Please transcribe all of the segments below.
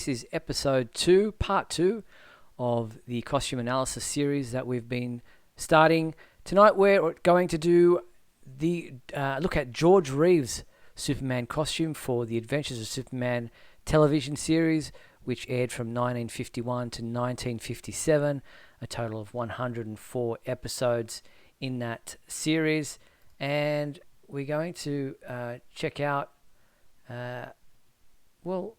This is episode 2, part 2 of the costume analysis series that we've been starting. Tonight we're going to do the look at George Reeves Superman costume for the Adventures of Superman television series, which aired from 1951 to 1957, a total of 104 episodes in that series. And we're going to check out what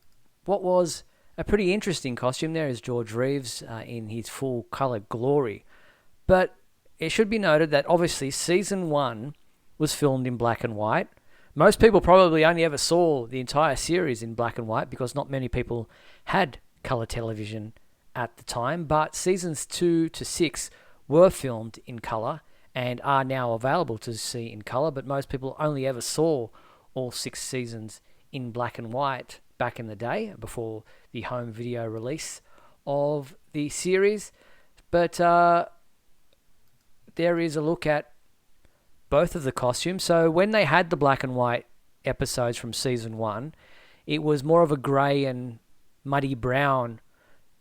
was a pretty interesting costume. There is George Reeves in his full colour glory. But it should be noted that obviously season 1 was filmed in black and white. Most people probably only ever saw the entire series in black and white because not many people had colour television at the time. But seasons 2 to 6 were filmed in colour and are now available to see in colour. But most people only ever saw all 6 seasons in black and white back in the day before the home video release of the series. But there is a look at both of the costumes. So when they had the black and white episodes from season 1, it was more of a grey and muddy brown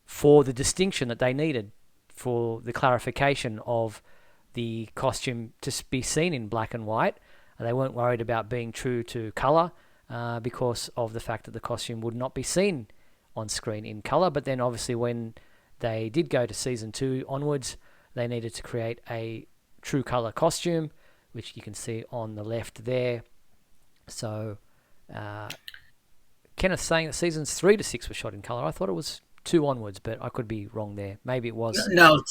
for the distinction that they needed for the clarification of the costume to be seen in black and white. They weren't worried about being true to colour because of the fact that the costume would not be seen on screen in colour. But then obviously when they did go to season 2 onwards, they needed to create a true colour costume, which you can see on the left there. So Kenneth's saying that seasons 3 to 6 were shot in colour. I thought it was 2 onwards, but I could be wrong there. Maybe it was. No,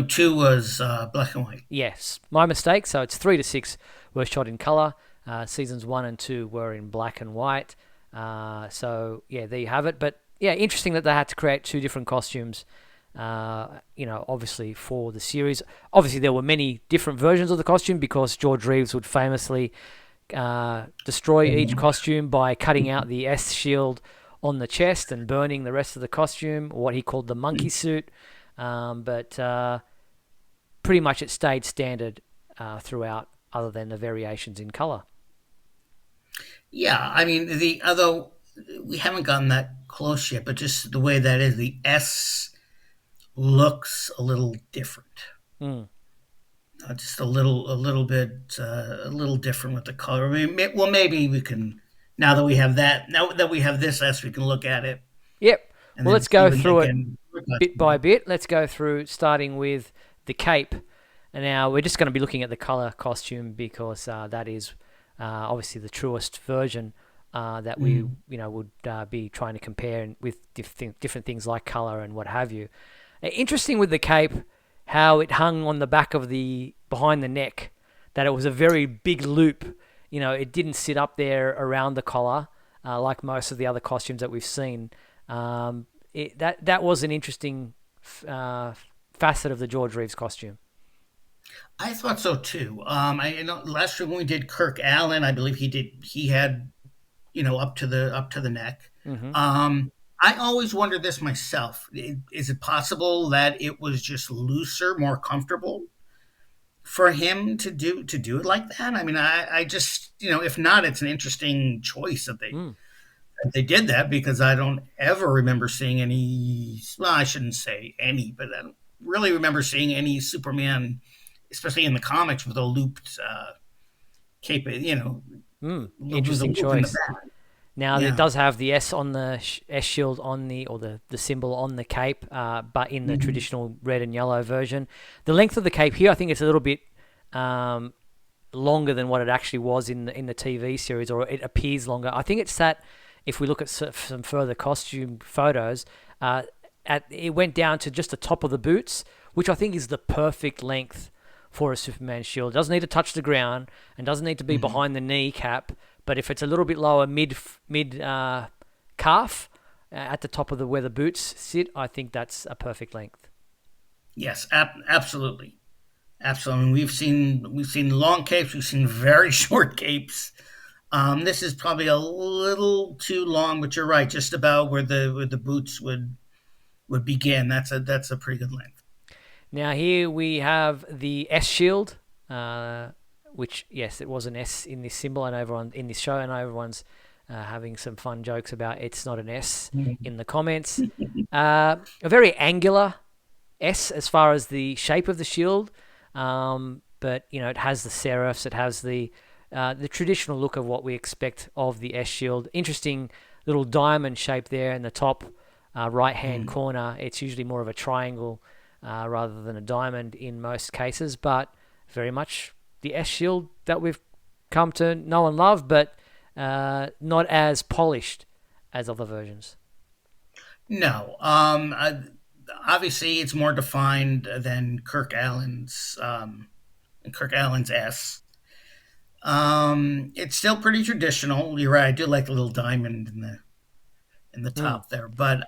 two was black and white. Yes, my mistake. So it's 3 to 6 were shot in colour. Seasons 1 and 2 were in black and white. So yeah, there you have it. But yeah, interesting that they had to create 2 different costumes. Obviously for the series. Obviously there were many different versions of the costume because George Reeves would famously destroy each costume by cutting out the S shield on the chest and burning the rest of the costume, or what he called the monkey suit. But pretty much it stayed standard throughout, other than the variations in color. Yeah, I mean although we haven't gotten that close yet, but just the way that is, the S looks a little different. Just a little bit, a little different with the color. I mean, well, maybe we can, now that we have this S, we can look at it. Yep. And well, then let's go see through it again. bit by bit. Let's go through starting with the cape. And now we're just going to be looking at the color costume because that is obviously the truest version that we would be trying to compare with different things like color and what have you. Interesting with the cape, how it hung on the back of behind the neck, that it was a very big loop. It didn't sit up there around the collar like most of the other costumes that we've seen. That was an interesting facet of the George Reeves costume. I thought so too. I know last year when we did Kirk Allen, I believe he had, up to the neck. Mm-hmm. I always wondered this myself. Is it possible that it was just looser, more comfortable for him to do it like that? I mean, I just, if not, it's an interesting choice that they did that, because I don't ever remember seeing any. Well, I shouldn't say any, but I don't really remember seeing any Superman, especially in the comics, with a looped cape. With a Interesting loop in the choice. back. Now, Yeah. it does have the S on the S shield on the symbol on the cape, but in the traditional red and yellow version. The length of the cape here, I think it's a little bit longer than what it actually was in the TV series, or it appears longer. I think it's that, if we look at some further costume photos, it went down to just the top of the boots, which I think is the perfect length for a Superman shield. It doesn't need to touch the ground and doesn't need to be behind the kneecap. But if it's a little bit lower, mid calf, at the top of where the boots sit, I think that's a perfect length. Yes, absolutely, absolutely. We've seen long capes. We've seen very short capes. This is probably a little too long, but you're right. Just about where the boots would begin. That's a pretty good length. Now here we have the S shield, which, yes, it was an S in this symbol and everyone in this show, and everyone's having some fun jokes about it's not an S Mhm. in the comments. A very angular S as far as the shape of the shield, but it has the serifs, it has the traditional look of what we expect of the S shield. Interesting little diamond shape there in the top right hand Mhm. corner. It's usually more of a triangle rather than a diamond in most cases, but very much the S shield that we've come to know and love, but not as polished as other versions. No. Obviously, it's more defined than Kirk Allen's S. It's still pretty traditional. You're right. I do like the little diamond in the Mm, top there, but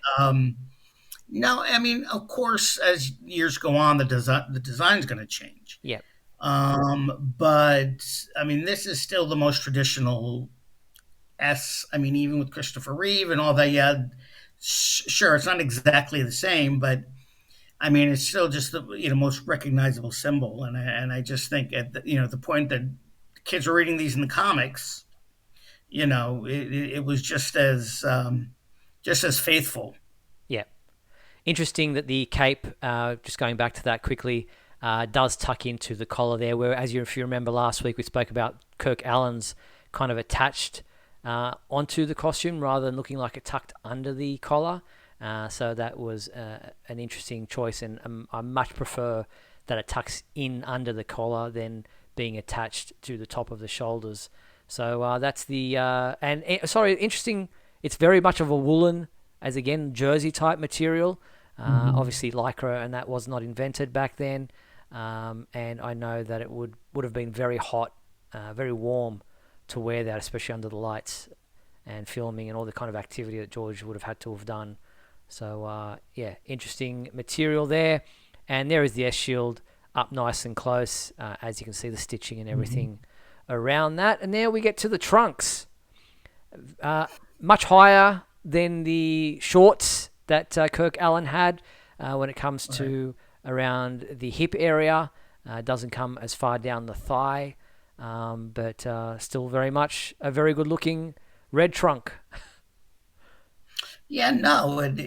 no. I mean, of course, as years go on, the design's going to change. yeah, But I mean, this is still the most traditional S. I mean, even with Christopher Reeve and all that, yeah, sure, it's not exactly the same, but I mean, it's still just the most recognizable symbol. And I just think at the point that kids were reading these in the comics, it was just as faithful. yeah. Interesting that the cape, just going back to that quickly, does tuck into the collar there. Where, if you remember last week, we spoke about Kirk Allen's kind of attached onto the costume rather than looking like it tucked under the collar. So that was an interesting choice, and I much prefer that it tucks in under the collar than being attached to the top of the shoulders. So that's the sorry, interesting. It's very much of a woolen, as again jersey type material. Mhm. Obviously, lycra and that was not invented back then, and I know that it would have been very hot, very warm to wear that, especially under the lights and filming and all the kind of activity that George would have had to have done. So yeah, interesting material there, and there is the S shield up nice and close, as you can see the stitching and Mhm. everything around that. And there we get to the trunks, uh, much higher than the shorts that Kirk Allen had when it comes Right. to around the hip area. Doesn't come as far down the thigh, but still very much a very good looking red trunk. Yeah, no, it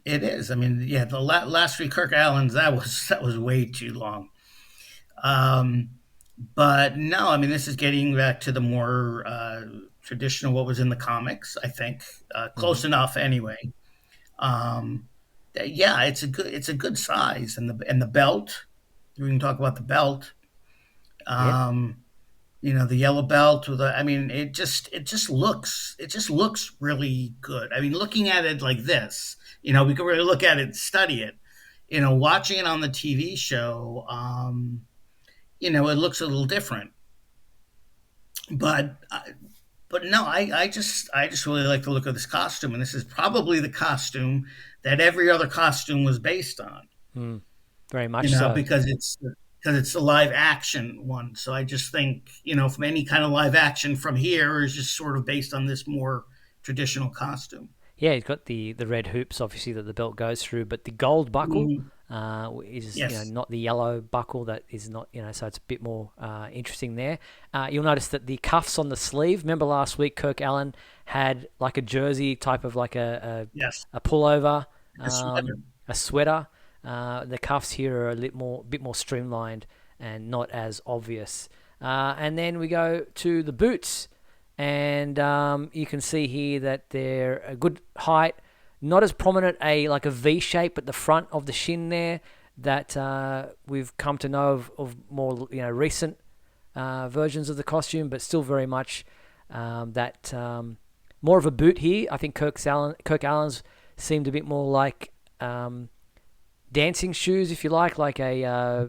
is. I mean, yeah, the last three Kirk Allens, that was way too long. Um, but no, I mean, this is getting back to the more traditional what was in the comics. I think Mm-hmm. close enough anyway. Um, yeah, it's a good size, and the belt. We can talk about the belt. Yep. Um, the yellow belt with I mean, it just looks really good. I mean, looking at it like this, we can really look at it and study it. Watching it on the TV show, it looks a little different. But but no, I just really like the look of this costume, and this is probably the costume that every other costume was based on. Mm, very much so. Because it's a live action one. So I just think from any kind of live action from here is just sort of based on this more traditional costume. Yeah, he's got the red hoops, obviously, that the belt goes through, but the gold buckle Mhm. is Yes. not the yellow buckle that is not so it's a bit more interesting there. You'll notice that the cuffs on the sleeve. Remember last week, Kirk Allen had like a jersey type of like Yes. a pullover, A sweater. a sweater. The cuffs here are a bit more streamlined and not as obvious. And then we go to the boots, and you can see here that they're a good height, not as prominent like a V shape at the front of the shin there that we've come to know of more recent versions of the costume, but still very much that more of a boot here. I think Kirk Allen's seemed a bit more like dancing shoes, if you like a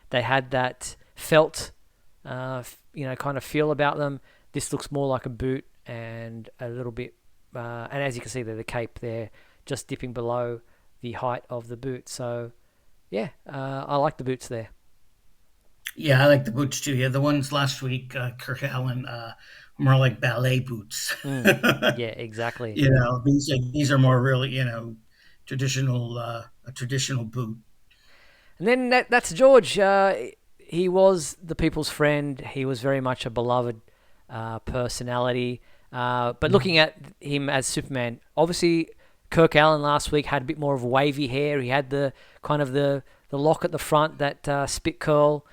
they had that felt kind of feel about them. This looks more like a boot and a little bit, and as you can see there, the cape there just dipping below the height of the boot. So yeah, I like the boots there. Yeah, I like the boots too. Yeah, the ones last week, Kirk Allen, more like ballet boots. Mm, yeah, exactly. These are more really, a traditional boot. And then that's George. He was the people's friend. He was very much a beloved personality. But looking at him as Superman, obviously Kirk Allen last week had a bit more of wavy hair. He had the kind of the lock at the front, that spit curl.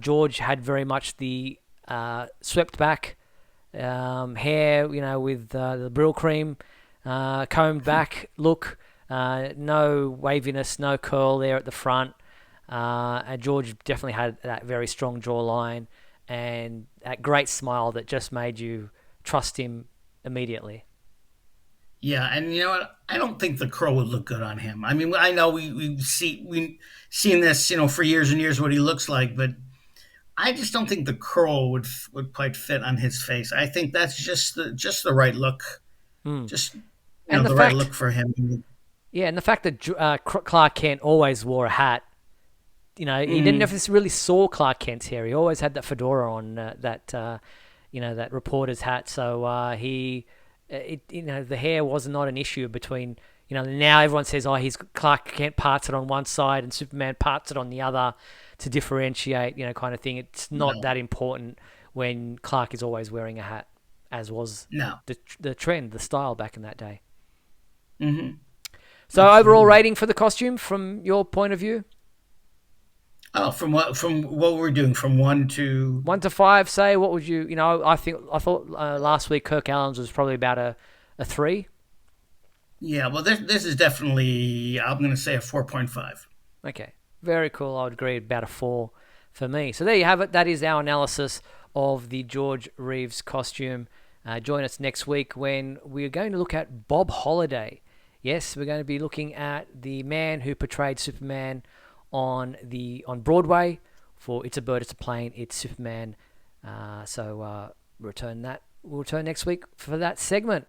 George had very much the swept back hair, with the Brill cream, combed back look. No waviness, no curl there at the front. And George definitely had that very strong jawline and that great smile that just made you trust him immediately. Yeah, and you know what? I don't think the crow would look good on him. I mean, I know we've seen this, for years and years what he looks like, but I just don't think the curl would quite fit on his face. I think that's just the right look, Mm. just And the the right fact, look for him. yeah, and the fact that Clark Kent always wore a hat. He didn't Hmm. necessarily saw Clark Kent's hair. He always had that fedora on, that reporter's hat. So the hair was not an issue between. Now everyone says, oh, he's Clark Kent parts it on one side and Superman parts it on the other to differentiate, kind of thing. It's not No, that important when Clark is always wearing a hat, as was no. the trend, the style back in that day. Hmm. So overall Absolutely. rating for the costume from your point of view? Oh, from what we're doing, from 1 to. 1 to 5, say, what would you? I thought last week Kirk Allen's was probably about a 3. Yeah, well, this is definitely, I'm going to say, a 4.5. Okay, very cool. I would agree about a 4 for me. So there you have it. That is our analysis of the George Reeves costume. Join us next week when we're going to look at Bob Holliday. Yes, we're going to be looking at the man who portrayed Superman on Broadway for It's a Bird, It's a Plane, It's Superman. So we'll return next week for that segment.